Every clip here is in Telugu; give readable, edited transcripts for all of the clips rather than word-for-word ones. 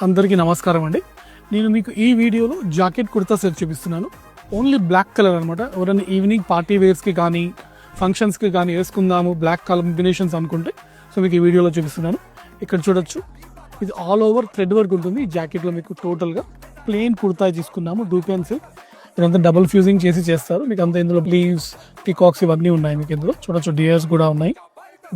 అందరికీ నమస్కారం అండి. నేను మీకు ఈ వీడియోలో జాకెట్ కుర్తా సెట్ చూపిస్తున్నాను. ఓన్లీ బ్లాక్ కలర్ అనమాట. ఎవరైనా ఈవినింగ్ పార్టీ వేర్స్కి కానీ ఫంక్షన్స్కి కానీ వేసుకుందాము బ్లాక్ కాంబినేషన్స్ అనుకుంటే సో మీకు ఈ వీడియోలో చూపిస్తున్నాను. ఇక్కడ చూడొచ్చు, ఇది ఆల్ ఓవర్ థ్రెడ్ వర్క్ ఉంటుంది. ఈ జాకెట్లో మీకు టోటల్గా ప్లెయిన్ కుర్తా తీసుకున్నాము. డూపెన్స్ ఇదంతా డబుల్ ఫ్యూజింగ్ చేస్తారు. మీకు అంతా ఇందులో లీవ్స్, పీకాక్స్ ఇవన్నీ ఉన్నాయి. మీకు ఇందులో చూడొచ్చు, డియర్స్ కూడా ఉన్నాయి.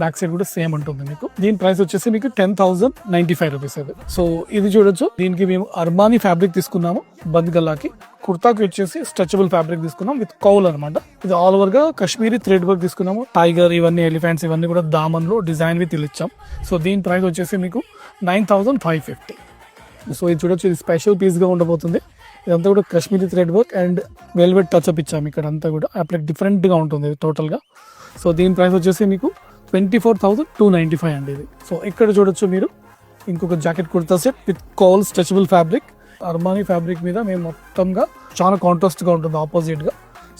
బ్యాక్ సైడ్ కూడా సేమ్ ఉంటుంది మీకు. దీని ప్రైస్ వచ్చేసి మీకు 10,095 రూపీస్ అది. సో ఇది చూడొచ్చు, దీనికి మేము అర్మానీ ఫ్యాబ్రిక్ తీసుకున్నాము. బంద్ గల్లాకి కుర్తాకి వచ్చేసి స్ట్రెచబుల్ ఫ్యాబ్రిక్ తీసుకున్నాం విత్ కౌల్ అనమాట. ఇది ఆల్ ఓవర్ గా కాశ్మీరీ థ్రెడ్ వర్క్ తీసుకున్నాము. టైగర్ ఇవన్నీ ఎలిఫెంట్స్ ఇవన్నీ కూడా దామన్ లో డిజైన్ విత్ ఇచ్చాం. సో దీని ప్రైస్ వచ్చేసి మీకు 9,550. సో ఇది చూడొచ్చు, ఇది స్పెషల్ పీస్ గా ఉండబోతుంది. ఇదంతా కూడా Kashmiri thread work and velvet touch up ఇచ్చాము. ఇక్కడ అంతా కూడా అప్లైక్ డిఫరెంట్ గా ఉంటుంది టోటల్ గా. సో దీని ప్రైస్ వచ్చేసి మీకు 24,295 అండి ఇది. సో ఇక్కడ చూడొచ్చు మీరు ఇంకొక jacket kurta set with cowl stretchable fabric. Armani fabric మీద మేము మొత్తంగా చాలా కాంట్రాస్ట్ గా ఉంటుంది ఆపోజిట్ గా.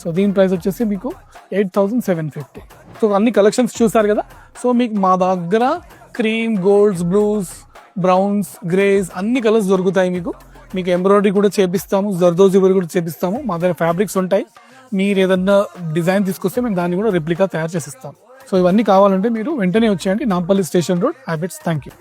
సో దీని ప్రైస్ వచ్చేసి మీకు 8,750. సో అన్ని కలెక్షన్స్ చూసారు కదా. సో మీకు మా దగ్గర cream, golds, blues, browns, grace అన్ని కలర్స్ దొరుకుతాయి. మీకు ఎంబ్రాయిడరీ కూడా చేపిస్తాము, జర్దోజీ కూడా చేపిస్తాము. మా దగ్గర ఫ్యాబ్రిక్స్ ఉంటాయి. మీరు ఏదన్నా డిజైన్ తీసుకొస్తే మేము దాన్ని కూడా రెప్లికా తయారు చేసిస్తాం. సో ఇవన్నీ కావాలంటే మీరు వెంటనే వచ్చేయండి, Nampally station road, habits. Thank you.